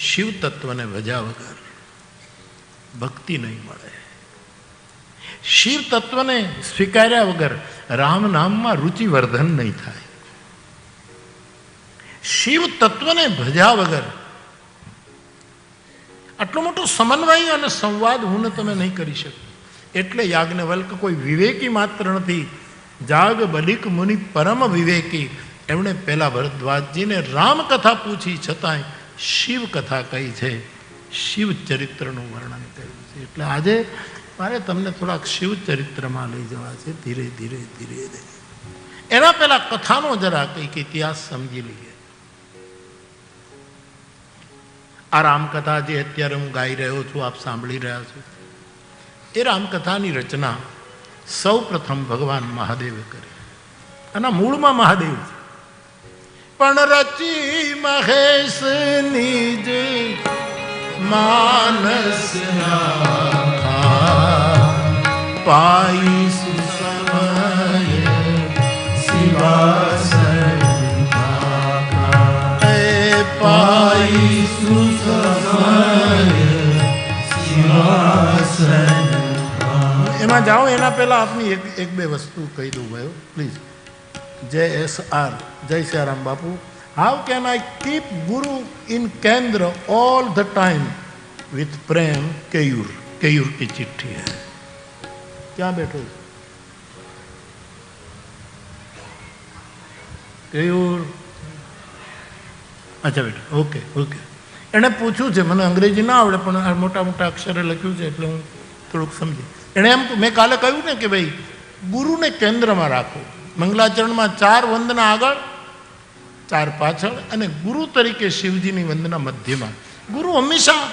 શિવ તત્વને ભજ્યા વગર ભક્તિ નહીં મળે. શિવ તત્વને સ્વીકાર્યા વગર રામ નામમાં રુચિવર્ધન નહીં થાય. શિવ તત્વને ભજ્યા વગર આટલો મોટો સમન્વય અને સંવાદ હું ને તમે નહીં કરી શકો. એટલે યાજ્ઞવલ્ક કોઈ વિવેકી માત્ર નથી, જાગ બલિક મુનિ પરમ વિવેકી. એમણે પહેલા ભરદ્વાજજીને રામકથા પૂછી, છતાંય શિવ કથા કહી છે, શિવ ચરિત્રનું વર્ણન કર્યું છે. એટલે આજે મારે તમને થોડાક શિવ ચરિત્રમાં લઈ જવા છે, ધીરે ધીરે ધીરે ધીરે. એના પહેલા કથાનો જરા કંઈક ઇતિહાસ સમજી લઈએ. આ રામકથા જે અત્યારે હું ગાઈ રહ્યો છું, આપ સાંભળી રહ્યા છો, એ રામકથાની રચના સૌ પ્રથમ ભગવાન મહાદેવે કરી. આના મૂળમાં મહાદેવ છે, પણ રચી મહેશ નિજ માનસ પાઈ સુસમય શિવાસન પાઈ સુસમય શિવાસન. એમાં જાઓ એના પહેલા આપની એક બે વસ્તુ કહી દઉં ભાઈ પ્લીઝ. જય SR, જય સિયારામ બાપુ. હાઉ કેન આઈ કીપ ગુરુ ઇન કેન્દ્ર ऑल द टाइम विथ प्रेम केयूर. केयूर की चिट्ठी है. क्या बैठो केयूर? અચ્છા બેટા, ઓકે ઓકે. એણે પૂછ્યું છે, મને અંગ્રેજી ના આવડે પણ મોટા મોટા અક્ષરે લખ્યું છે એટલે હું થોડુંક સમજી. એણે એમ મેં કાલે કહ્યું ને કે ભાઈ ગુરુને કેન્દ્રમાં રાખો. મંગલાચરણમાં 4 વંદના આગળ, 4 પાછળ, અને ગુરુ તરીકે શિવજીની વંદના મધ્યમાં. ગુરુ હંમેશા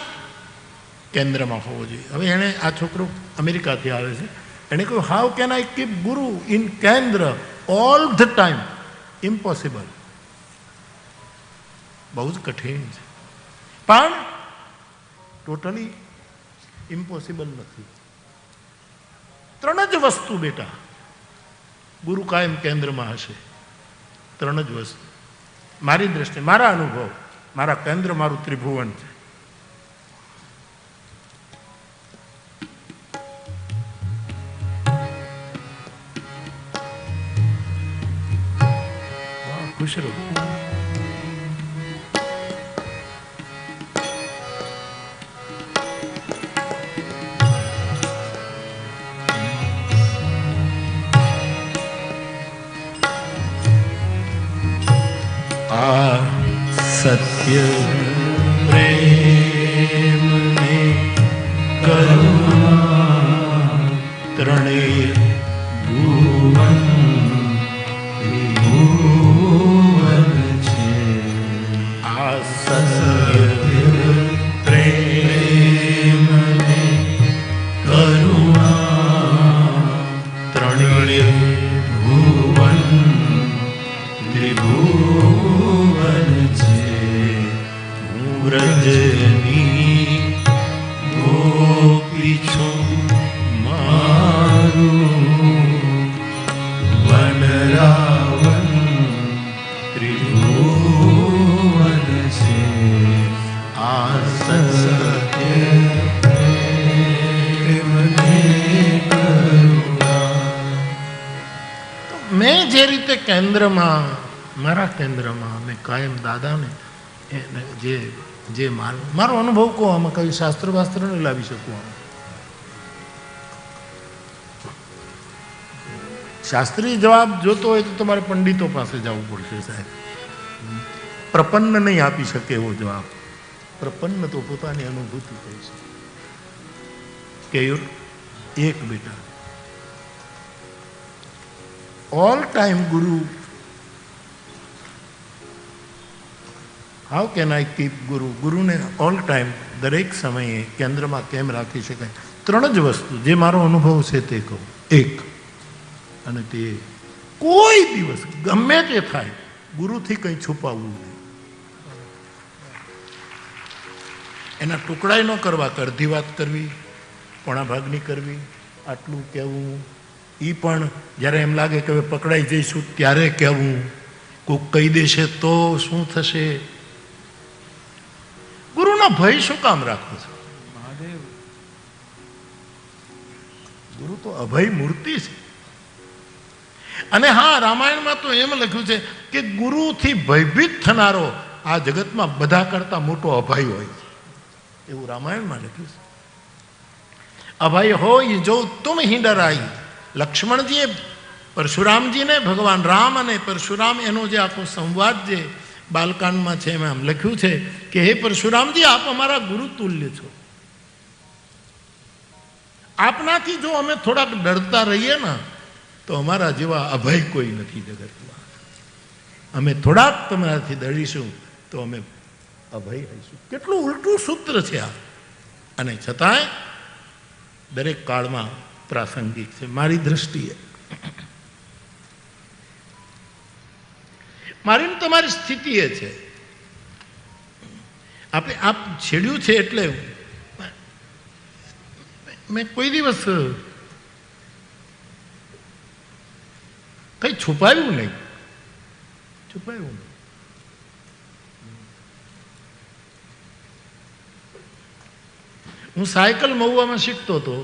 કેન્દ્રમાં હોવો જોઈએ. હવે એણે, આ છોકરો અમેરિકાથી આવે છે, એણે કહ્યું હાઉ કેન આઈ કીપ ગુરુ ઇન કેન્દ્ર ઓલ ધ ટાઈમ? ઇમ્પોસિબલ. બહુ જ કઠિન છે, પણ ટોટલી ઇમ્પોસિબલ નથી. 3 જ વસ્તુ બેટા ગુરુ કાયમ કેન્દ્રમાં હશે. 3 જ વસ્તુ મારી દ્રષ્ટિએ, મારા અનુભવ, મારા કેન્દ્ર મારું ત્રિભુવન છે. ખુશ રહો. सत्य प्रेम ने करुणा त्रणे भुवन भुवन छे. आ सत्य प्रेम ने करुणा त्रणे भुवन त्रिभुवन छे. વ્રજની ગોપી છું મારું વનરાવન ત્રિભુવન છે. આ સત્ય પ્રેમને કરુણા. મેં જે રીતે કેન્દ્રમાં, મારા કેન્દ્રમાં મેં કાયમ દાદાને જે મારો અનુભવ કહો, આમાં કઈ શાસ્ત્ર વાસ્ત્ર નહીં લાવી શકું. આમાં શાસ્ત્રીય જવાબ જોતો હોય તો તમારે પંડિતો પાસે જવું પડશે સાહેબ. પ્રપન્ન નહીં આપી શકે એવો જવાબ. પ્રપન્ન તો પોતાની અનુભૂતિ કહી શકે. કેયુર એક બેટા ઓલ ટાઈમ ગુરુ. હાઉ કેન આઈ કીપ ગુરુ? ગુરુને ઓલ ટાઈમ, દરેક સમયે કેન્દ્રમાં કેમ રાખી શકાય? 3 જ વસ્તુ જે મારો અનુભવ છે તે કહું. એક, અને તે કોઈ દિવસ ગમે તે થાય ગુરુથી કંઈ છુપાવવું નહીં. એના ટુકડાય ન કરવા, અડધી વાત કરવી, પોણા ભાગની કરવી, આટલું કહેવું. એ પણ જ્યારે એમ લાગે કે હવે પકડાઈ જઈશું ત્યારે કહેવું. કોઈક કહી દેશે તો શું થશે? ગુરુનો ગુરુમાં ભય શું કામ રાખો છો? ગુરુ તો અભય મૂર્તિ છે. અને હા, રામાયણમાં તો એમ લખ્યું છે કે ગુરુથી ભયભીત થનારો આ જગતમાં બધા કરતા મોટો અભય હોય છે, એવું રામાયણમાં લખ્યું છે. અભય હોય જો તુમ હી ડરાઈ. લક્ષ્મણજીએ પરશુરામજીને, ભગવાન રામ અને પરશુરામ, એનો જે આખો સંવાદ જે બાલકાંડમાં છે એમાં લખ્યું છે કે હે પરશુરામજી, આપ અમારા ગુરુ તુલ્ય છો. આપનાથી જો અમે થોડાક ડરતા રહીએ ને તો અમારા જેવા અભય કોઈ નથી જગતમાં. અમે થોડાક તમારાથી ડરીશું તો અમે અભય રહીશું. કેટલું ઉલટું સૂત્ર છે આ, અને છતાંય દરેક કાળમાં પ્રાસંગિક છે મારી દ્રષ્ટિએ. મારી તમારી સ્થિતિ એ છે, આપણે આપ છેડ્યું છે એટલે મેં કોઈ દિવસ કંઈ છુપાવ્યું નહીં. હું સાયકલ મહુવામાં શીખતો હતો,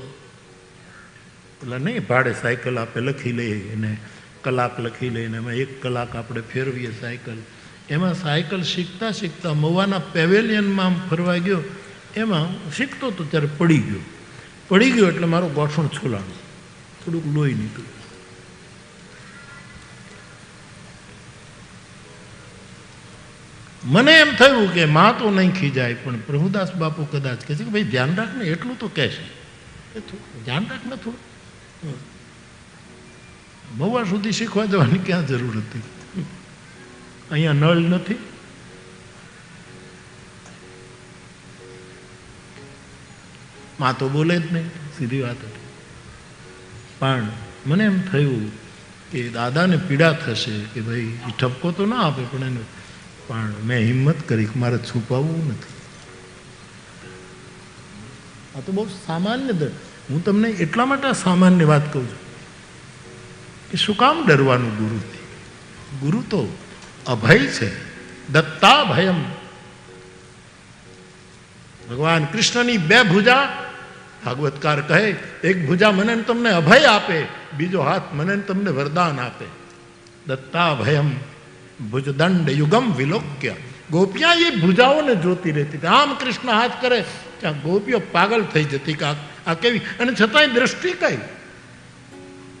એટલે નહીં ભાડે સાયકલ આપે, લખી લઈએ એને, કલાક લખી લઈને એમાં 1 કલાક આપણે ફેરવીએ સાયકલ. એમાં સાયકલ શીખતા શીખતા મહુવાના પેવેલિયનમાં આમ ફરવા ગયો. એમાં શીખતો હતો ત્યારે પડી ગયો એટલે મારો ગોઠણ છોલાણું, થોડુંક લોહી નીકળ્યું. મને એમ થયું કે માં તો નહીં ખીજાય, પણ પ્રભુદાસ બાપુ કદાચ કહે છે કે ભાઈ ધ્યાન રાખ ને, એટલું તો કહેશે, ધ્યાન રાખ ને થોડું. મહુવા સુધી શીખવા જવાની ક્યાં જરૂર હતી? અહીંયા નળ નથી. માં તો બોલે જ નહીં, સીધી વાત હતી. પણ મને એમ થયું કે દાદાને પીડા થશે કે ભાઈ ઠપકો તો ના આપે, પણ મેં હિંમત કરી કે મારે છુપાવવું નથી. આ તો બહુ સામાન્ય, હું તમને એટલા માટે સામાન્ય વાત કહું છું કે શું કામ ડરવાનું ગુરુથી? ગુરુ તો અભય છે. દત્તા ભયમ. ભગવાન કૃષ્ણની 2 ભુજા, ભાગવતકાર કહે, એક ભુજા મને તમને અભય આપે, બીજો હાથ મને તમને વરદાન આપે. દત્તા ભયમ ભુજદંડ યુગમ વિલોક્ય. ગોપિયા એ ભુજાઓને જોતી રહેતી હતી. આમ કૃષ્ણ હાથ કરે ત્યાં ગોપીઓ પાગલ થઈ જતી કે આ કેવી, અને છતાંય દ્રષ્ટિ કઈ.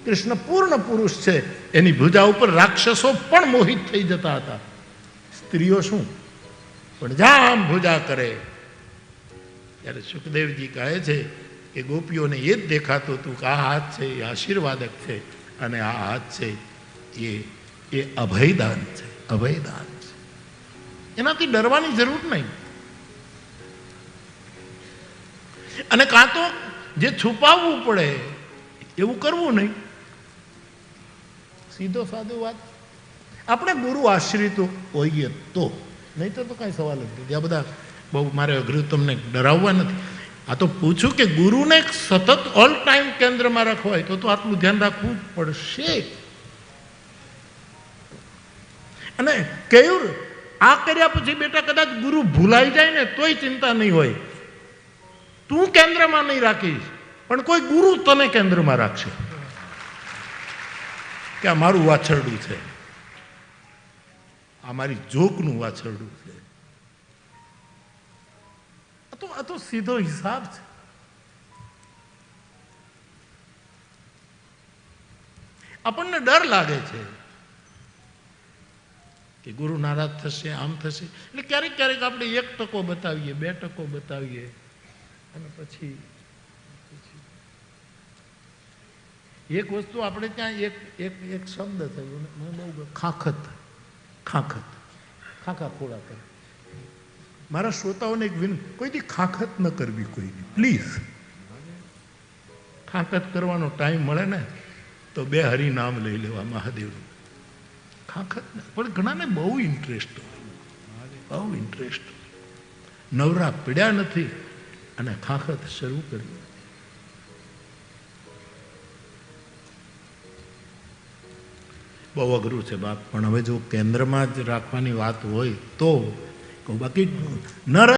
કૃષ્ણ પૂર્ણ પુરુષ છે, એની ભુજા ઉપર રાક્ષસો પણ મોહિત થઈ જતા હતા. સ્ત્રીઓ શું, પણ જ્યાં આમ ભુજા કરે ત્યારે સુખદેવજી કહે છે કે ગોપીઓને એ જ દેખાતું હતું કે આ હાથ છે એ આશીર્વાદક છે, અને આ હાથ છે એ અભયદાન છે. અભયદાન છે, એનાથી ડરવાની જરૂર નહીં. અને કાં તો જે છુપાવવું પડે એવું કરવું નહીં. સીધો સાદો વાત. આપણે ગુરુ આશ્રિત હોઈએ તો, નહીં તો કાંઈ સવાલ જ નથી. આ બધા બહુ મારે અઘરું તમને ડરાવવા નથી. આ તો પૂછું કે ગુરુને સતત ઓલ ટાઈમ કેન્દ્રમાં રાખવા હોય તો આટલું ધ્યાન રાખવું પડશે. અને કેવું આ કર્યા પછી બેટા કદાચ ગુરુ ભૂલાઈ જાય ને તોય ચિંતા નહીં હોય. તું કેન્દ્રમાં નહીં રાખીશ, પણ કોઈ ગુરુ તને કેન્દ્રમાં રાખશે કે આ મારું વાછરડું છે, આ મારી જોકનું વાછરડું છે. આ તો સીધો હિસાબ છે. આપણને ડર લાગે છે કે ગુરુ નારાજ થશે, આમ થશે, એટલે ક્યારેક ક્યારેક આપણે 1% બતાવીએ, 2% બતાવીએ, અને પછી એક વસ્તુ આપણે ત્યાં એક શબ્દ થયો, મને બહુ ખાખા ખોડા કરે. મારા શ્રોતાઓને એક વિનંતી, કોઈથી ખાખત ન કરવી કોઈની, પ્લીઝ. ખાખત કરવાનો ટાઈમ મળે ને તો 2 હરિનામ લઈ લેવા મહાદેવનું. ખાખત પણ ઘણાને બહુ ઇન્ટરેસ્ટ હોય, બહુ ઇન્ટરેસ્ટ. નવરા પીડ્યા નથી અને ખાખત શરૂ કરી. બહુ અઘરું છે બાપ. પણ હવે જો કેન્દ્રમાં જ રાખવાની વાત હોય તો બાકી ન